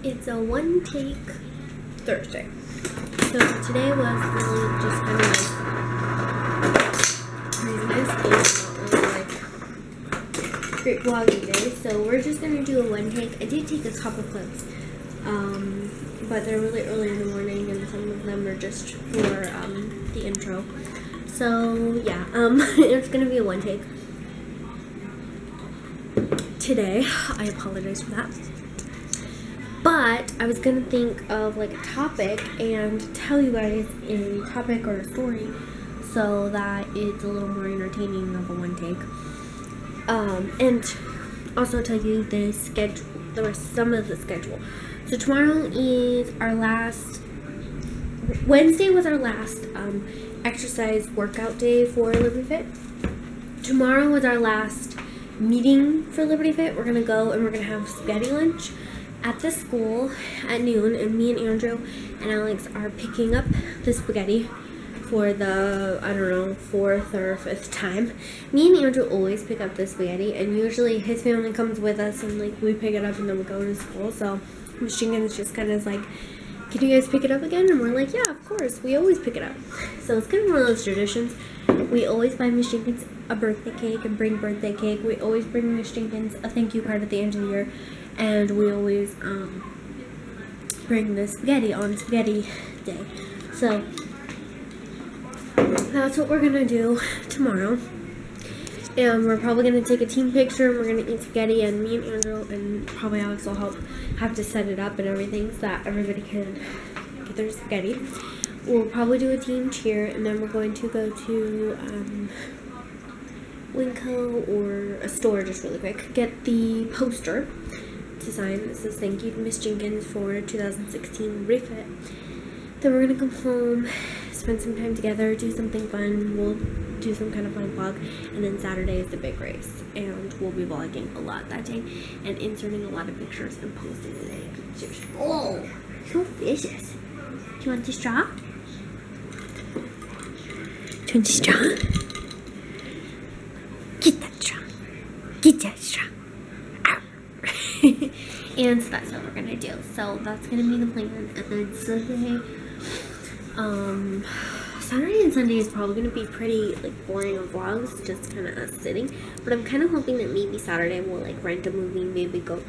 It's a one take Thursday. So today was really just kind of like craziness and not really like great vlogging day. So we're just gonna do a one take. I did take a couple clips, but they're really early in the morning and some of them are just for the intro. So yeah, it's gonna be a one take today. I apologize for that. But I was gonna think of like a topic and tell you guys a topic or a story so that it's a little more entertaining of a one take. And also tell you the schedule, some of the schedule. So tomorrow is our last, Wednesday was our last exercise workout day for Liberty Fit. Tomorrow was our last meeting for Liberty Fit. We're gonna go and we're gonna have spaghetti lunch at the school at noon, and me and Andrew and Alex are picking up the spaghetti for the, I don't know, 4th or 5th time. Me and Andrew always pick up the spaghetti, and usually his family comes with us and like we pick it up and then we go to school. So Miss Jenkins just kind of like, can you guys pick it up again? And we're like, yeah, of course, we always pick it up. So it's kind of one of those traditions. We always buy Miss Jenkins a birthday cake and bring birthday cake. We always bring Miss Jenkins a thank you card at the end of the year. And we always bring the spaghetti on spaghetti day. So that's what we're gonna do tomorrow. And we're probably gonna take a team picture and we're gonna eat spaghetti, and me and Andrew and probably Alex will have to set it up and everything so that everybody can get their spaghetti. We'll probably do a team cheer, and then we're going to go to Winco or a store just really quick, get the poster to sign. This says thank you to Miss Jenkins for 2016 refit. Then we're gonna come home, spend some time together, do something fun. We'll do some kind of fun vlog, and then Saturday is the big race, and we'll be vlogging a lot that day and inserting a lot of pictures and posting today. Oh, so vicious. Do you want the straw? Do you want the straw? Get that straw. Get that straw. And so that's what we're gonna do. So that's gonna be the plan. And then Saturday and Sunday is probably gonna be pretty like boring of vlogs, just kind of us sitting. But I'm kind of hoping that maybe Saturday we'll like rent a movie, maybe go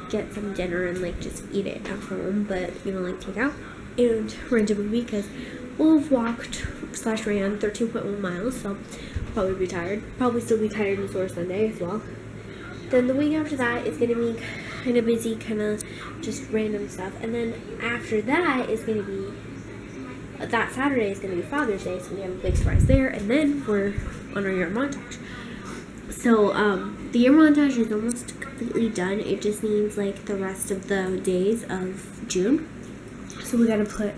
get some dinner and like just eat it at home, but you know, like take out and rent a movie, because we'll have walked / ran 13.1 miles, so probably be tired. Probably still be tired and sore Sunday as well. Then the week after that is gonna be kind of busy, kind of just random stuff. And then after that is going to be, that Saturday is going to be Father's Day, so we have a big surprise there. And then we're on our year montage. So the year montage is almost completely done. It just needs like the rest of the days of June. So we got to put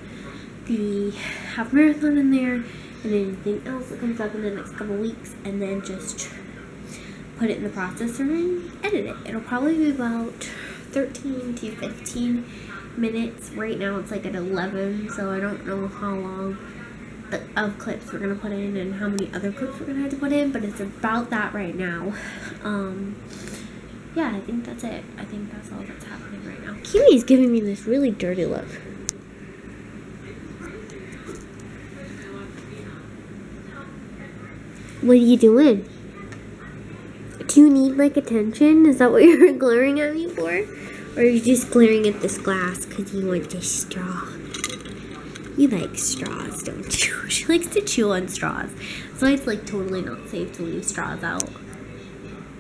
the half marathon in there and anything else that comes up in the next couple weeks, and then just put it in the processor and edit it. It'll probably be about 13 to 15 minutes. Right now it's like at 11, so I don't know how long of clips we're gonna put in and how many other clips we're gonna have to put in, but it's about that right now. Yeah, I think that's it. I think that's all that's happening right now. Kiwi's giving me this really dirty look. What are you doing? Do you need like attention? Is that what you're glaring at me for? Or are you just glaring at this glass because you want this straw? You like straws, don't you? She likes to chew on straws. So it's like totally not safe to leave straws out.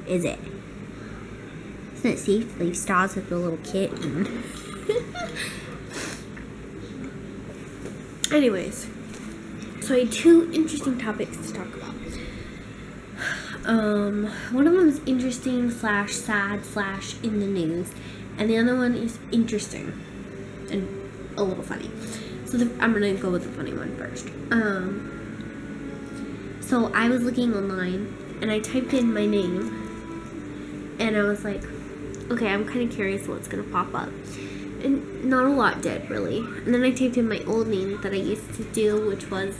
Is it? It's not safe to leave straws with the little kitten. Anyways, so I had 2 interesting topics to talk about. One of them is interesting / sad / in the news, and the other one is interesting and a little funny. So I'm gonna go with the funny one first. So I was looking online and I typed in my name and I was like, okay, I'm kind of curious what's gonna pop up, and not a lot did really. And then I typed in my old name that I used to do, which was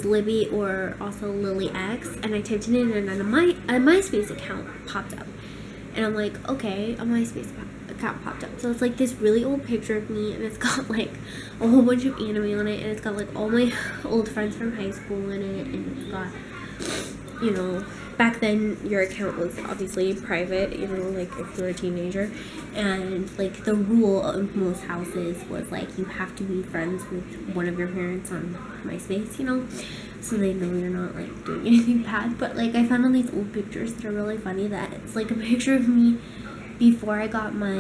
Libby, or also Lily X, and I typed it in, and then a MySpace account popped up. And I'm like, okay, a MySpace account popped up. So it's like this really old picture of me, and it's got like a whole bunch of anime on it, and it's got like all my old friends from high school in it, and it's got, you know, back then your account was obviously private, you know, like if you were a teenager, and like the rule of most houses was like you have to be friends with one of your parents on MySpace, you know, so they know you're not like doing anything bad. But like I found all these old pictures that are really funny, that it's like a picture of me before I got my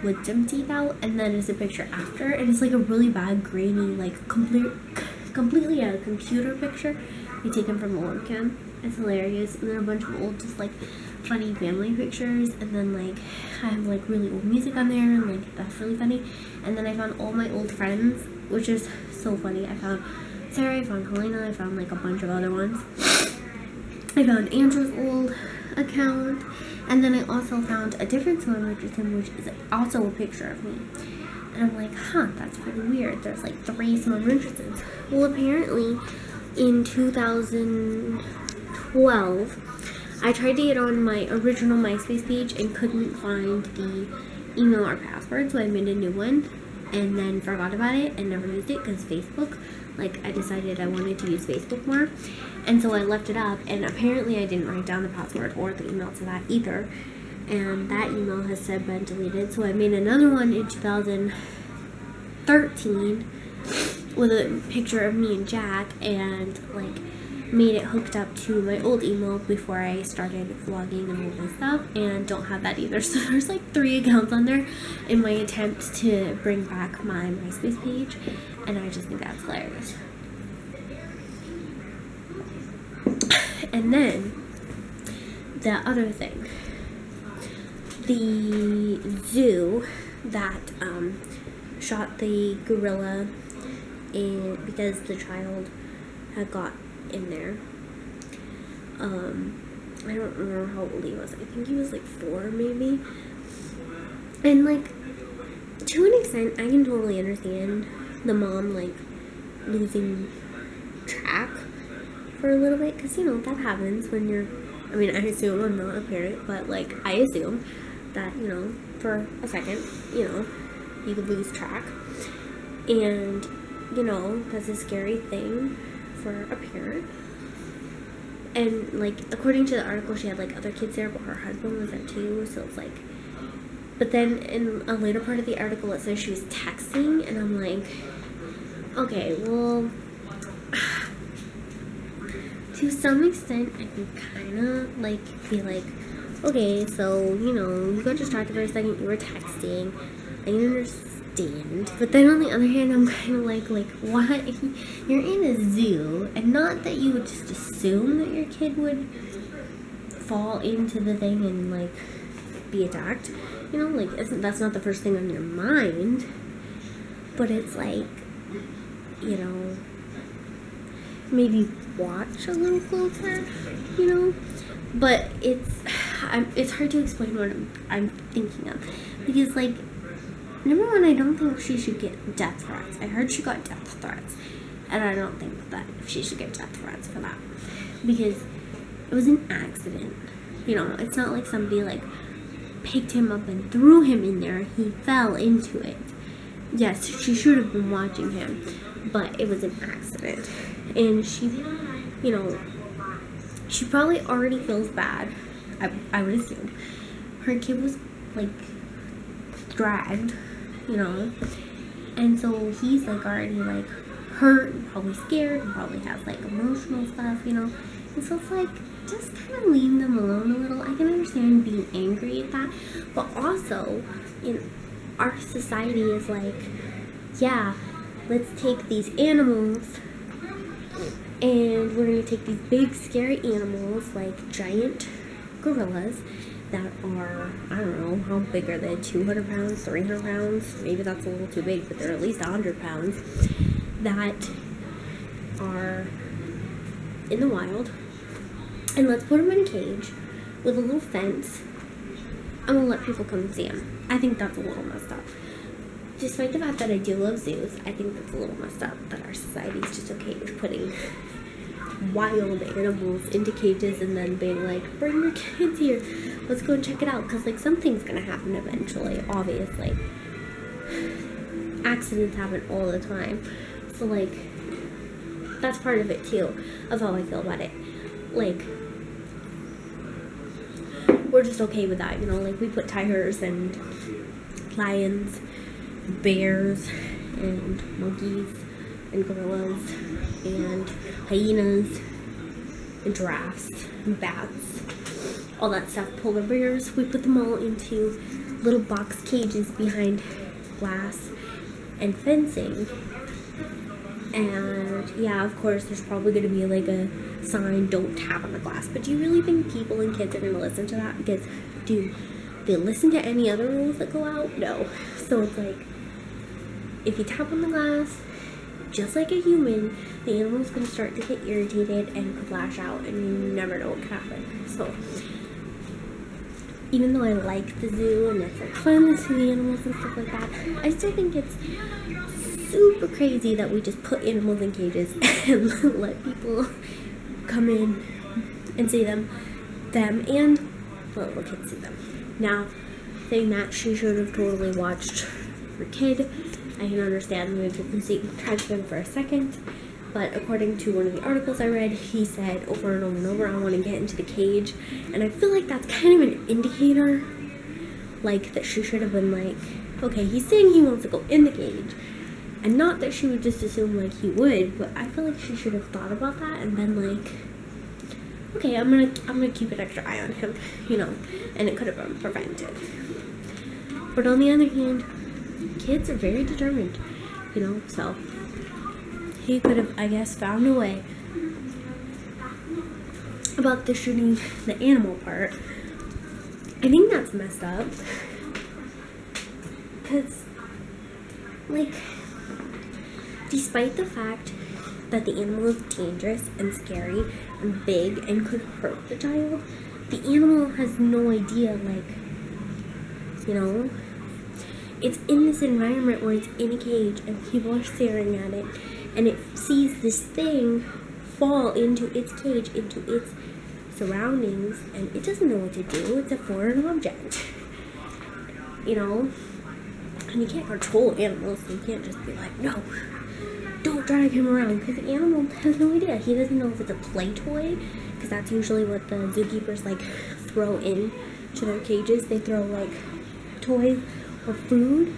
wisdom teeth out, and then it's a picture after, and it's like a really bad grainy, like completely a computer picture we taken from a webcam. It's hilarious. And then a bunch of old, just like funny family pictures, and then like I have like really old music on there, and like that's really funny. And then I found all my old friends, which is so funny. I found Sarah, I found Helena, I found like a bunch of other ones. I found Andrew's old account, and then I also found a different Simone Richardson, which is also a picture of me. And I'm like, huh, that's pretty weird. There's like 3 Simone Richardsons. Well, apparently in 2012, I tried to get on my original MySpace page and couldn't find the email or password, so I made a new one and then forgot about it and never used it because Facebook, like I decided I wanted to use Facebook more, and so I left it up, and apparently I didn't write down the password or the email to that either, and that email has since been deleted. So I made another one in 2013 with a picture of me and Jack, and like made it hooked up to my old email before I started vlogging and all this stuff, and don't have that either. So there's like 3 accounts on there in my attempt to bring back my MySpace page, and I just think that's hilarious. And then the other thing, the zoo that shot the gorilla in because the child had got in there. I don't remember how old he was. I think he was like 4 maybe. And like to an extent I can totally understand the mom like losing track for a little bit, because you know that happens when you're, I mean, I assume, I'm not a parent, but like I assume that, you know, for a second, you know, you could lose track, and you know that's a scary thing for a parent. And like according to the article, she had like other kids there, but her husband was there too, so it's like, but then in a later part of the article it says she was texting, and I'm like, okay, well, to some extent I can kind of like be like, okay, so you know you got distracted for a second, you were texting, I can understand. But then on the other hand, I'm kind of like what? You're in a zoo, and not that you would just assume that your kid would fall into the thing and like be attacked, you know, like that's not the first thing on your mind, but it's like, you know, maybe watch a little closer, you know. But it's hard to explain what I'm thinking of, because like, number one, I don't think she should get death threats. I heard she got death threats, and I don't think that she should get death threats for that, because it was an accident. You know, it's not like somebody like picked him up and threw him in there. He fell into it. Yes, she should have been watching him, but it was an accident. And she, you know, she probably already feels bad, I would assume. Her kid was like dragged, you know, and so he's like already like hurt and probably scared and probably has like emotional stuff, you know, and so it's like, just kind of leave them alone a little. I can understand being angry at that, but also, you know, our society is like, yeah, let's take these animals and we're gonna take these big scary animals like giant gorillas that are, I don't know, how big are they, 200 pounds, 300 pounds, maybe that's a little too big, but they're at least 100 pounds, that are in the wild, and let's put them in a cage with a little fence, and we'll let people come and see them. I think that's a little messed up. Despite the fact that I do love zoos, I think that's a little messed up that our society is just okay with putting wild animals into cages and then being like, bring your kids here. let's go and check it out, because like something's gonna happen eventually, obviously. Accidents happen all the time, so like that's part of it too, of how I feel about it. Like, we're just okay with that, you know, like we put tigers and lions, bears and monkeys and gorillas and hyenas and giraffes and bats, all that stuff, polar bears, we put them all into little box cages behind glass and fencing. And yeah, of course there's probably going to be like a sign, don't tap on the glass, but do you really think people and kids are going to listen to that? Because do they listen to any other rules that go out? No. So it's like, if you tap on the glass, just like a human, the animal's going to start to get irritated and could lash out, and you never know what can happen. So even though I like the zoo and it's like fun to see the animals and stuff like that, I still think it's super crazy that we just put animals in cages and let people come in and see them and little kids see them. Now, saying that, she should have totally watched her kid. I can understand maybe people see them for a second, but according to one of the articles I read, he said over and over and over, I want to get into the cage, and I feel like that's kind of an indicator, like, that she should have been like, okay, he's saying he wants to go in the cage, and not that she would just assume like he would, but I feel like she should have thought about that and been like, okay, I'm gonna keep an extra eye on him, you know, and it could have been prevented. But on the other hand, kids are very determined, you know, so he could have, I guess, found a way. About the shooting the animal part, I think that's messed up, because, like, despite the fact that the animal is dangerous and scary and big and could hurt the child, the animal has no idea, like, you know, it's in this environment where it's in a cage and people are staring at it, and it sees this thing fall into its cage, into its surroundings, and it doesn't know what to do. It's a foreign object, you know, and you can't control animals, so you can't just be like, no, don't drag him around, because the animal has no idea. He doesn't know if it's a play toy, because that's usually what the zookeepers like throw in to their cages. They throw like toys or food,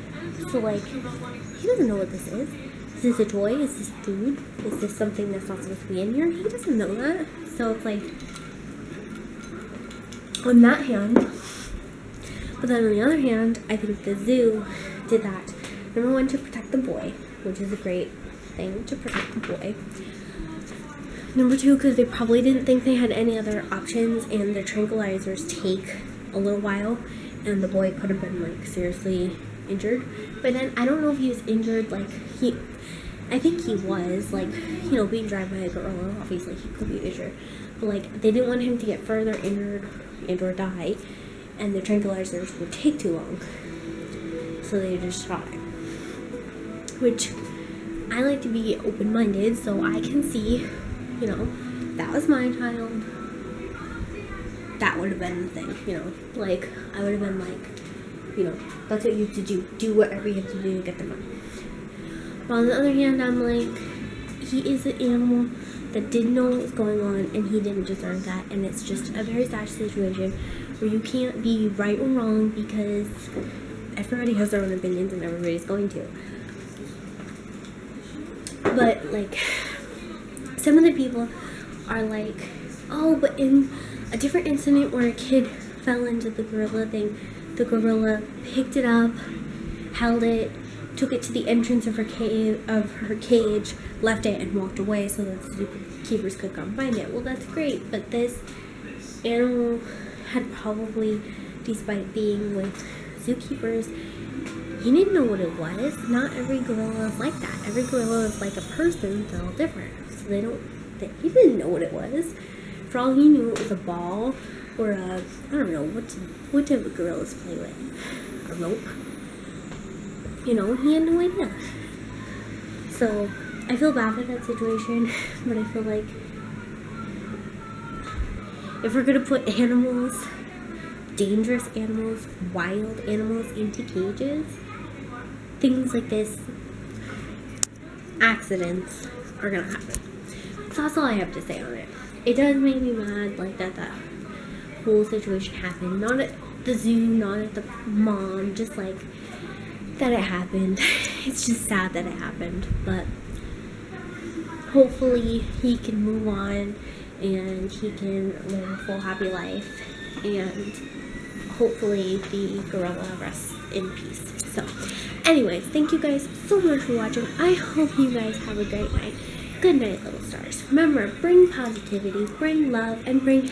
so like he doesn't know what this is. Is this a toy? Is this food? Is this something that's not supposed to be in here? He doesn't know that. So it's like, on that hand, but then on the other hand, I think the zoo did that. Number one, to protect the boy, which is a great thing, to protect the boy. Number two, because they probably didn't think they had any other options, and the tranquilizers take a little while, and the boy could have been like seriously injured. But then I don't know if he was injured, like I think he was, like, you know, being dragged by a gorilla, obviously he could be injured, but like they didn't want him to get further injured and or die, and the tranquilizers would take too long, so they just shot him. Which, I like to be open-minded, so I can see, you know, that was my child, that would have been the thing, you know, like, I would have been like, you know, that's what you have to do whatever you have to do to get them out. But on the other hand, I'm like, he is an animal that didn't know what was going on, and he didn't deserve that, and it's just a very sad situation where you can't be right or wrong, because everybody has their own opinions and everybody's going to. But like, some of the people are like, oh, but in a different incident where a kid fell into the gorilla thing, the gorilla picked it up, held it, took it to the entrance of her cage, left it, and walked away so that the zookeepers could come find it. Well, that's great, but this animal had probably, despite being with zookeepers, he didn't know what it was. Not every gorilla is like that. Every gorilla is like a person. They're all different. So he didn't know what it was. For all he knew, it was a ball or a, I don't know, what do gorillas play with? A rope? You know, he had no idea. So, I feel bad for that situation, but I feel like if we're gonna put animals dangerous animals, wild animals into cages, things like this, accidents are gonna happen. So that's all I have to say on it. It does make me mad, like, that whole situation happened. Not at the zoo, not at the mom, just like that it happened. It's just sad that it happened, but hopefully he can move on and he can live a full happy life, and hopefully the gorilla rests in peace. So anyways, thank you guys so much for watching. I hope you guys have a great night. Good night, little stars. Remember, bring positivity, bring love, and bring